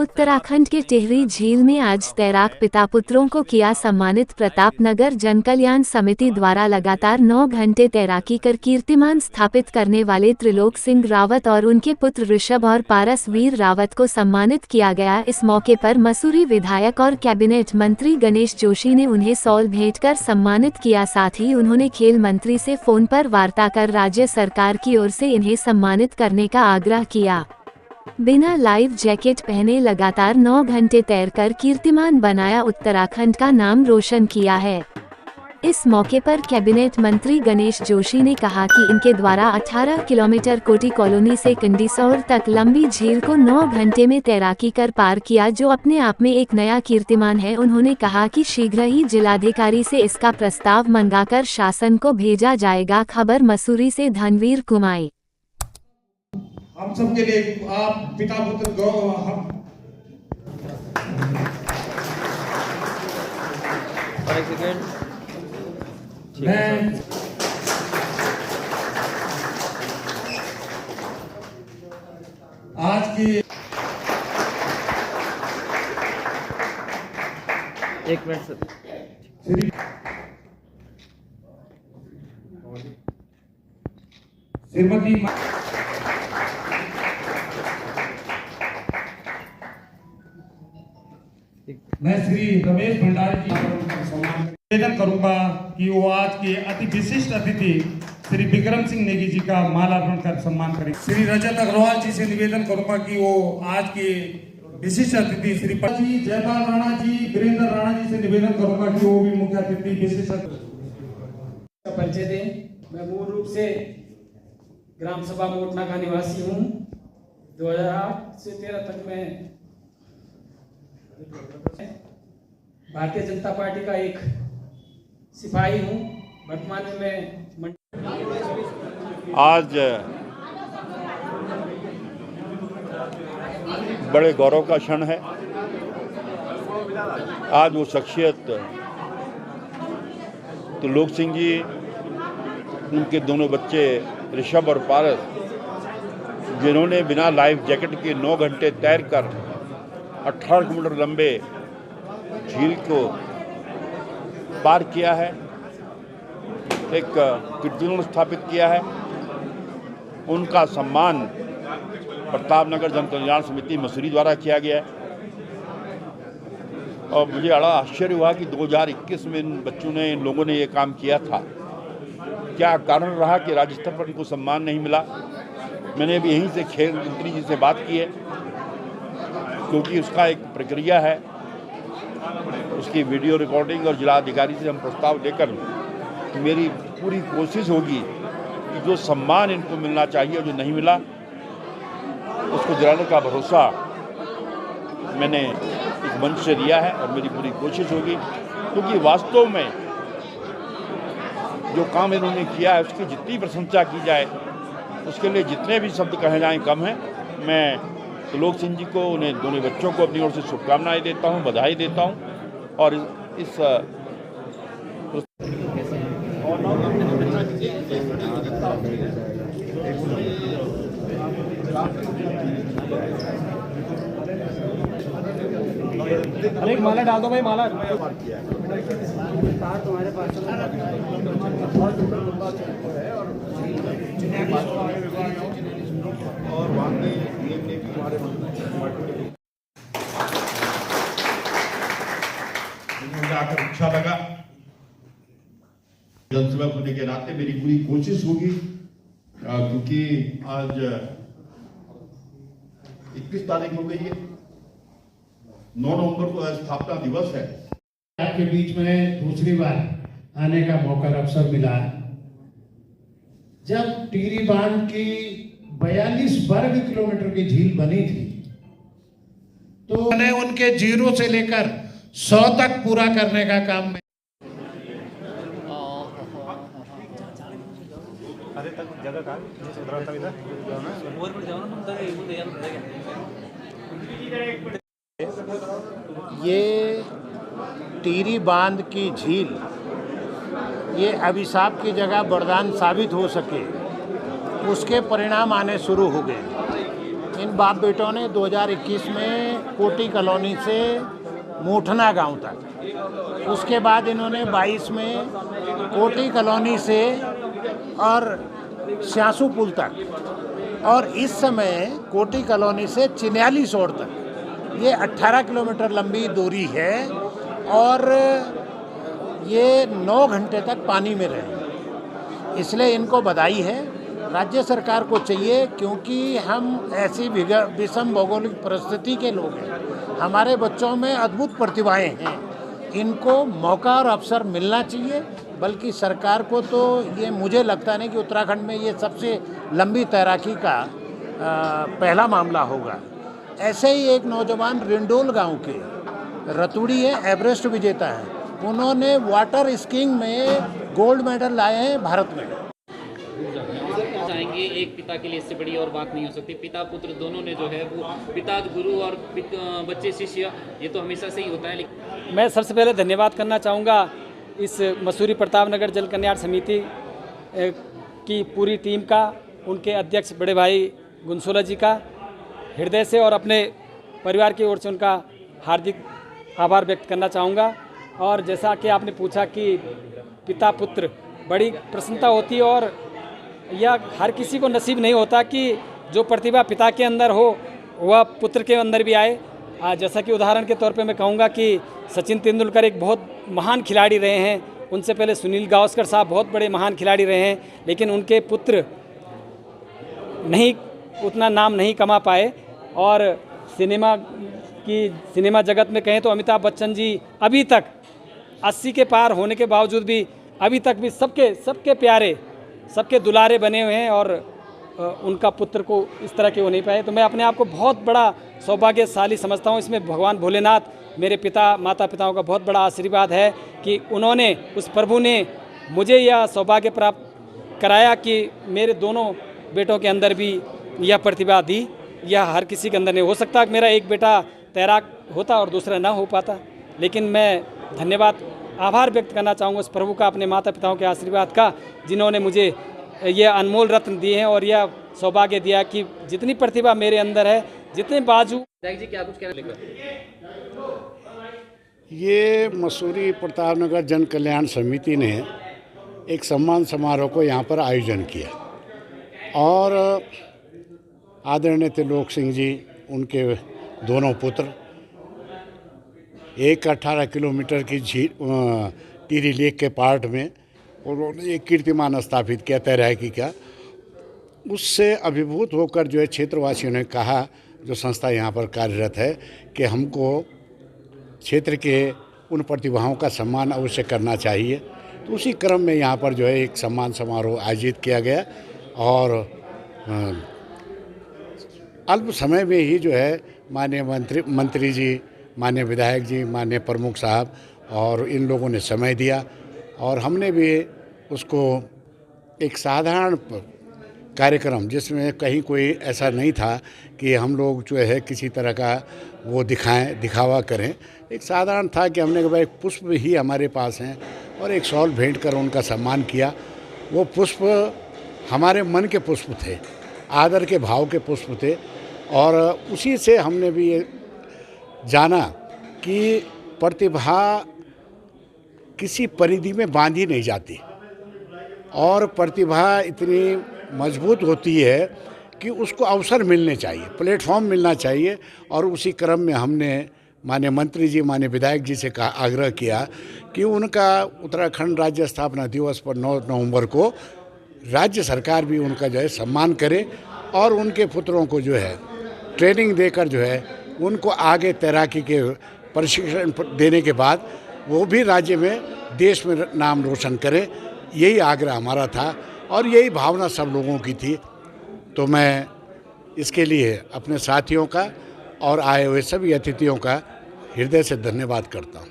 उत्तराखंड के टिहरी झील में आज तैराक पिता पुत्रों को किया सम्मानित। प्रतापनगर जनकल्याण समिति द्वारा लगातार 9 घंटे तैराकी कर कीर्तिमान स्थापित करने वाले त्रिलोक सिंह रावत और उनके पुत्र ऋषभ और पारस वीर रावत को सम्मानित किया गया। इस मौके पर मसूरी विधायक और कैबिनेट मंत्री गणेश जोशी ने उन्हें शॉल भेंट कर सम्मानित किया। साथ ही उन्होंने खेल मंत्री से फोन पर वार्ता कर राज्य सरकार की ओर से इन्हें सम्मानित करने का आग्रह किया। बिना लाइफ जैकेट पहने लगातार 9 घंटे तैरकर कीर्तिमान बनाया, उत्तराखंड का नाम रोशन किया है। इस मौके पर कैबिनेट मंत्री गणेश जोशी ने कहा कि इनके द्वारा 18 किलोमीटर कोटी कॉलोनी से कंडीसौर तक लंबी झील को 9 घंटे में तैराकी कर पार किया, जो अपने आप में एक नया कीर्तिमान है। उन्होंने कहा कि शीघ्र ही जिलाधिकारी से इसका प्रस्ताव मंगाकर शासन को भेजा जाएगा। खबर मसूरी से धनवीर कुमाई। हम सबके लिए आप पिता पुत्र गौरव मैं आज की 1 मिनट सर। श्रीमती मैं श्री रमेश भंडारी जी का सम्मान निवेदन करूंगा कि वो आज के अति विशिष्ट अतिथि श्री विक्रम सिंह नेगी जी का मालार्पण कर सम्मान करें। श्री रजत अग्रवाल जी से निवेदन करूंगा कि वो आज के विशिष्ट अतिथि श्री जी जयपाल राणा जी, वीरेंद्र राणा जी से निवेदन करूंगा कि वो भी मुख्य अतिथि विशिष्ट का परिचय दें। मैं मूल रूप से ग्राम सभा मोटना का निवासी हूँ। 2008 से 13 तक मैं भारतीय जनता पार्टी का एक सिपाही हूँ। वर्तमान में मैं आज बड़े गौरव का क्षण है। आज वो शख्सियत त्रिलोक सिंह जी, उनके दोनों बच्चे ऋषभ और पारस, जिन्होंने बिना लाइफ जैकेट के 9 घंटे तैरकर 18 किलोमीटर लंबे झील को पार किया है, एक कीर्तिमान स्थापित किया है। उनका सम्मान प्रतापनगर जनकल्याण समिति मसूरी द्वारा किया गया है। और मुझे बड़ा आश्चर्य हुआ कि 2021 में इन बच्चों ने, इन लोगों ने ये काम किया था। क्या कारण रहा कि राज्य स्तर पर इनको सम्मान नहीं मिला? मैंने अभी यहीं से खेल मंत्री जी से बात की है, क्योंकि उसका एक प्रक्रिया है, उसकी वीडियो रिकॉर्डिंग और जिलाधिकारी से हम प्रस्ताव लेकर मेरी पूरी कोशिश होगी कि जो सम्मान इनको मिलना चाहिए और जो नहीं मिला उसको दिलाने का भरोसा मैंने इस मंच से दिया है। और मेरी पूरी कोशिश होगी, क्योंकि वास्तव में जो काम इन्होंने किया है उसकी जितनी प्रशंसा की जाए, उसके लिए जितने भी शब्द कहे जाएँ कम है। मैं त्रिलोक सिंह जी को, उन्हें दोनों बच्चों को अपनी ओर से शुभकामनाएं देता हूं, बधाई देता हूं। और इस अरे माला डाल दो भाई, माला तुम्हारे पास और मुझे आकर अच्छा लगा। जनसभा होने के नाते मेरी पूरी कोशिश होगी, क्योंकि आज 21 तारीख हो गई है, 9 नवंबर को स्थापना दिवस है। आपके बीच में दूसरी बार आने का मौका अवसर मिला। जब टिहरी बांध की 42 वर्ग किलोमीटर की झील बनी थी, तो मैंने उनके 0 से लेकर 100 तक पूरा करने का काम में ये टिहरी बांध की झील, ये अभिशाप की जगह वरदान साबित हो सके, उसके परिणाम आने शुरू हो गए। इन बाप बेटों ने 2021 में कोटी कॉलोनी से मोठना गांव तक, उसके बाद इन्होंने 22 में कोटी कॉलोनी से और स्यासू पुल तक, और इस समय कोटी कॉलोनी से चिन्याली सोड़ तक ये 18 किलोमीटर लंबी दूरी है और ये 9 घंटे तक पानी में रहे। इसलिए इनको बधाई है। राज्य सरकार को चाहिए, क्योंकि हम ऐसी विषम भौगोलिक परिस्थिति के लोग हैं, हमारे बच्चों में अद्भुत प्रतिभाएं हैं, इनको मौका और अवसर मिलना चाहिए। बल्कि सरकार को तो ये मुझे लगता नहीं कि उत्तराखंड में ये सबसे लंबी तैराकी का पहला मामला होगा। ऐसे ही एक नौजवान रिंडोल गांव के रतुड़ी है, एवरेस्ट विजेता है, उन्होंने वाटर स्कीइंग में गोल्ड मेडल लाए हैं भारत में। चाहेंगे एक पिता के लिए इससे बड़ी और बात नहीं हो सकती। पिता पुत्र दोनों ने जो है वो पिता गुरु और बच्चे शिष्य, ये तो हमेशा से ही होता है। लेकिन मैं सबसे पहले धन्यवाद करना चाहूँगा इस मसूरी प्रतापनगर जल कल्याण समिति की पूरी टीम का, उनके अध्यक्ष बड़े भाई गुनसोला जी का हृदय से और अपने परिवार की ओर से उनका हार्दिक आभार व्यक्त करना चाहूँगा। और जैसा कि आपने पूछा कि पिता पुत्र, बड़ी प्रसन्नता होती है और यह हर किसी को नसीब नहीं होता कि जो प्रतिभा पिता के अंदर हो वह पुत्र के अंदर भी आए। जैसा कि उदाहरण के तौर पे मैं कहूँगा कि सचिन तेंदुलकर एक बहुत महान खिलाड़ी रहे हैं, उनसे पहले सुनील गावस्कर साहब बहुत बड़े महान खिलाड़ी रहे हैं, लेकिन उनके पुत्र नहीं उतना नाम नहीं कमा पाए। और सिनेमा जगत में कहें तो अमिताभ बच्चन जी अभी तक 80 के पार होने के बावजूद भी अभी तक भी सबके प्यारे, सबके दुलारे बने हुए हैं और उनका पुत्र को इस तरह के हो नहीं पाए। तो मैं अपने आप को बहुत बड़ा सौभाग्यशाली समझता हूँ। इसमें भगवान भोलेनाथ, मेरे पिता माता पिताओं का बहुत बड़ा आशीर्वाद है कि उन्होंने, उस प्रभु ने मुझे यह सौभाग्य प्राप्त कराया कि मेरे दोनों बेटों के अंदर भी यह प्रतिभा दी। यह हर किसी के अंदर नहीं हो सकता। मेरा एक बेटा तैराक होता और दूसरा ना हो पाता, लेकिन मैं धन्यवाद आभार व्यक्त करना चाहूँगा उस प्रभु का, अपने माता पिताओं के आशीर्वाद का, जिन्होंने मुझे ये अनमोल रत्न दिए हैं और यह सौभाग्य दिया कि जितनी प्रतिभा मेरे अंदर है, जितने बाजू। जी क्या कुछ कहना लेकर? ये मसूरी प्रतापनगर जन कल्याण समिति ने एक सम्मान समारोह को यहाँ पर आयोजन किया और आदरणीय त्रिलोक सिंह जी, उनके दोनों पुत्र, एक 18 किलोमीटर की झील टिहरी लेक के पार्ट में उन्होंने एक कीर्तिमान स्थापित किया तैराकी का। उससे अभिभूत होकर जो है क्षेत्रवासियों ने कहा, जो संस्था यहाँ पर कार्यरत है, कि हमको क्षेत्र के उन प्रतिभाओं का सम्मान अवश्य करना चाहिए। तो उसी क्रम में यहाँ पर जो है एक सम्मान समारोह आयोजित किया गया और अल्प समय में ही जो है माननीय मंत्री जी, माननीय विधायक जी, माननीय प्रमुख साहब और इन लोगों ने समय दिया और हमने भी उसको एक साधारण कार्यक्रम, जिसमें कहीं कोई ऐसा नहीं था कि हम लोग जो है किसी तरह का वो दिखावा करें। एक साधारण था कि हमने कहा एक पुष्प ही हमारे पास हैं और एक शॉल भेंट कर उनका सम्मान किया। वो पुष्प हमारे मन के पुष्प थे, आदर के भाव के पुष्प थे और उसी से हमने भी ये जाना कि प्रतिभा किसी परिधि में बांधी नहीं जाती और प्रतिभा इतनी मजबूत होती है कि उसको अवसर मिलने चाहिए, प्लेटफॉर्म मिलना चाहिए। और उसी क्रम में हमने माननीय मंत्री जी, माननीय विधायक जी से आग्रह किया कि उनका उत्तराखंड राज्य स्थापना दिवस पर 9 नवंबर को राज्य सरकार भी उनका जो है सम्मान करे और उनके पुत्रों को जो है ट्रेनिंग देकर जो है उनको आगे तैराकी के प्रशिक्षण देने के बाद वो भी राज्य में, देश में नाम रोशन करें। यही आग्रह हमारा था और यही भावना सब लोगों की थी। तो मैं इसके लिए अपने साथियों का और आए हुए सभी अतिथियों का हृदय से धन्यवाद करता हूँ।